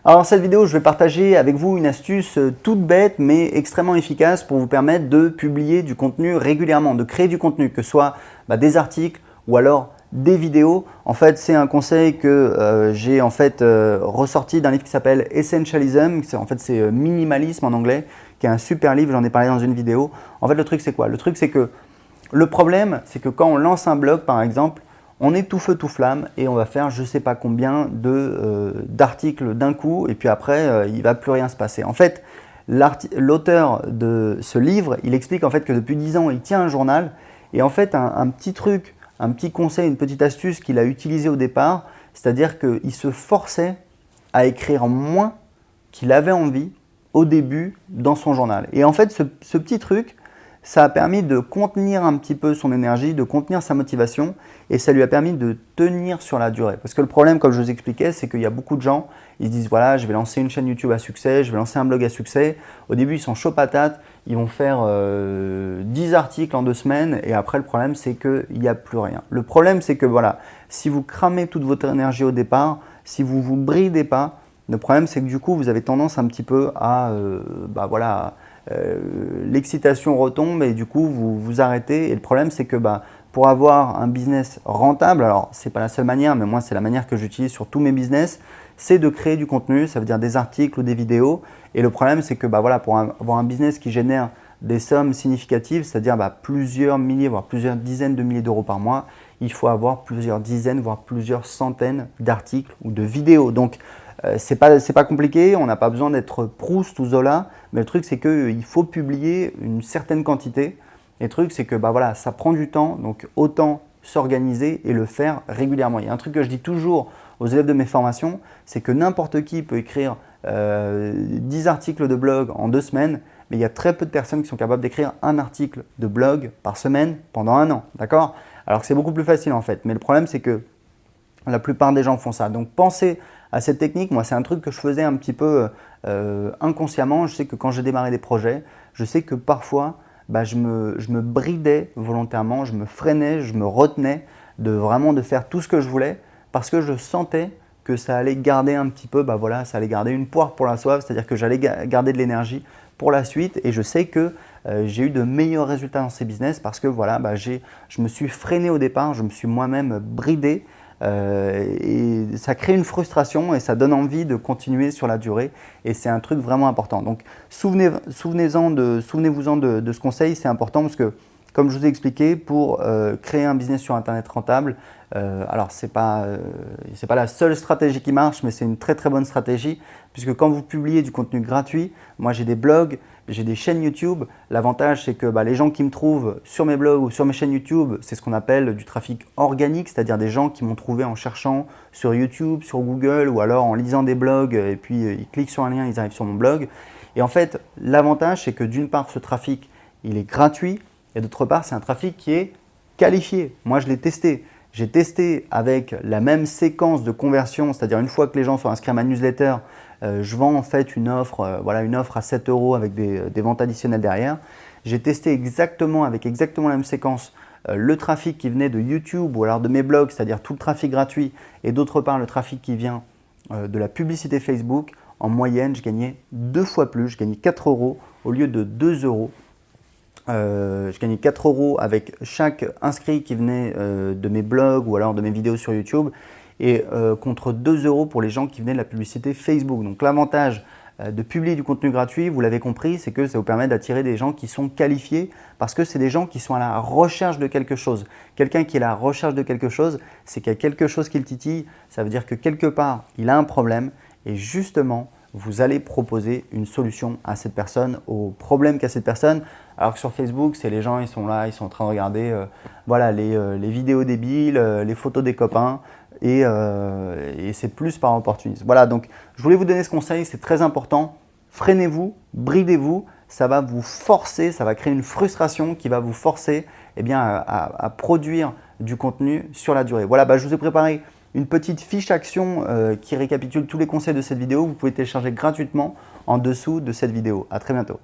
Alors dans cette vidéo, je vais partager avec vous une astuce toute bête mais extrêmement efficace pour vous permettre de publier du contenu régulièrement, de créer du contenu, que ce soit des articles ou alors des vidéos. En fait, c'est un conseil que j'ai ressorti d'un livre qui s'appelle Essentialism. C'est Minimalisme en anglais, qui est un super livre, j'en ai parlé dans une vidéo. En fait, le truc c'est quoi? Le truc c'est que le problème, c'est que quand on lance un blog par exemple, on est tout feu tout flamme et on va faire je ne sais pas combien d'articles d'un coup et puis après il ne va plus rien se passer. En fait, l'auteur de ce livre, il explique en fait que depuis 10 ans, il tient un journal et en fait un petit truc, un petit conseil, une petite astuce qu'il a utilisé au départ, c'est-à-dire qu'il se forçait à écrire moins qu'il avait envie au début dans son journal. Et en fait, ce petit truc, ça a permis de contenir un petit peu son énergie, de contenir sa motivation et ça lui a permis de tenir sur la durée. Parce que le problème, comme je vous expliquais, c'est qu'il y a beaucoup de gens, ils se disent voilà, je vais lancer une chaîne YouTube à succès, je vais lancer un blog à succès. Au début, ils sont chauds patates, ils vont faire 10 articles en 2 semaines et après, le problème, c'est qu'il n'y a plus rien. Le problème, c'est que voilà, si vous cramez toute votre énergie au départ, si vous ne vous bridez pas, le problème, c'est que du coup, vous avez tendance un petit peu à l'excitation retombe et du coup vous vous arrêtez et le problème c'est que pour avoir un business rentable, alors c'est pas la seule manière mais moi c'est la manière que j'utilise sur tous mes business, c'est de créer du contenu, ça veut dire des articles ou des vidéos et le problème c'est que pour avoir un business qui génère des sommes significatives, c'est-à-dire plusieurs milliers voire plusieurs dizaines de milliers d'euros par mois, il faut avoir plusieurs dizaines voire plusieurs centaines d'articles ou de vidéos. Donc c'est pas compliqué, on n'a pas besoin d'être Proust ou Zola, mais le truc c'est qu'il faut publier une certaine quantité. Et le truc c'est que ça prend du temps, donc autant s'organiser et le faire régulièrement. Il y a un truc que je dis toujours aux élèves de mes formations, c'est que n'importe qui peut écrire 10 articles de blog en 2 semaines, mais il y a très peu de personnes qui sont capables d'écrire un article de blog par semaine pendant 1 an, d'accord? Alors que c'est beaucoup plus facile en fait, mais le problème c'est que la plupart des gens font ça. Donc pensez à cette technique. Moi, c'est un truc que je faisais un petit peu inconsciemment. Je sais que quand j'ai démarré des projets, je sais que parfois, je me bridais volontairement, je me freinais, je me retenais de faire tout ce que je voulais parce que je sentais que ça allait garder un petit peu, ça allait garder une poire pour la soif, c'est-à-dire que j'allais garder de l'énergie pour la suite et je sais que j'ai eu de meilleurs résultats dans ces business parce que je me suis freiné au départ, je me suis moi-même bridé. Et ça crée une frustration et ça donne envie de continuer sur la durée et c'est un truc vraiment important. Donc souvenez-vous-en de ce conseil, c'est important parce que comme je vous ai expliqué, pour créer un business sur internet rentable, alors c'est pas la seule stratégie qui marche mais c'est une très très bonne stratégie puisque quand vous publiez du contenu gratuit, moi j'ai des blogs, j'ai des chaînes YouTube. L'avantage, c'est que les gens qui me trouvent sur mes blogs ou sur mes chaînes YouTube, c'est ce qu'on appelle du trafic organique, c'est-à-dire des gens qui m'ont trouvé en cherchant sur YouTube, sur Google ou alors en lisant des blogs et puis ils cliquent sur un lien, ils arrivent sur mon blog. Et en fait, l'avantage, c'est que d'une part, ce trafic, il est gratuit et d'autre part, c'est un trafic qui est qualifié. Moi, je l'ai testé. J'ai testé avec la même séquence de conversion, c'est-à-dire une fois que les gens sont inscrits à ma newsletter, je vends en fait une offre à 7 € avec des ventes additionnelles derrière. J'ai testé avec exactement la même séquence le trafic qui venait de YouTube ou alors de mes blogs, c'est-à-dire tout le trafic gratuit et d'autre part le trafic qui vient de la publicité Facebook. En moyenne, je gagnais 2 fois plus, je gagnais 4 € au lieu de 2 €. Je gagnais 4 € avec chaque inscrit qui venait de mes blogs ou alors de mes vidéos sur YouTube et contre 2 € pour les gens qui venaient de la publicité Facebook. Donc l'avantage de publier du contenu gratuit, vous l'avez compris, c'est que ça vous permet d'attirer des gens qui sont qualifiés parce que c'est des gens qui sont à la recherche de quelque chose. Quelqu'un qui est à la recherche de quelque chose, c'est qu'il y a quelque chose qui le titille, ça veut dire que quelque part, il a un problème et justement, vous allez proposer une solution à cette personne, au problème qu'a cette personne. Alors que sur Facebook, c'est les gens, ils sont là, ils sont en train de regarder les vidéos débiles, les photos des copains et c'est plus par opportunisme. Voilà, donc je voulais vous donner ce conseil, c'est très important. Freinez-vous, bridez-vous, ça va vous forcer, ça va créer une frustration qui va vous forcer à produire du contenu sur la durée. Voilà, je vous ai préparé une petite fiche action qui récapitule tous les conseils de cette vidéo. Vous pouvez télécharger gratuitement en dessous de cette vidéo. À très bientôt.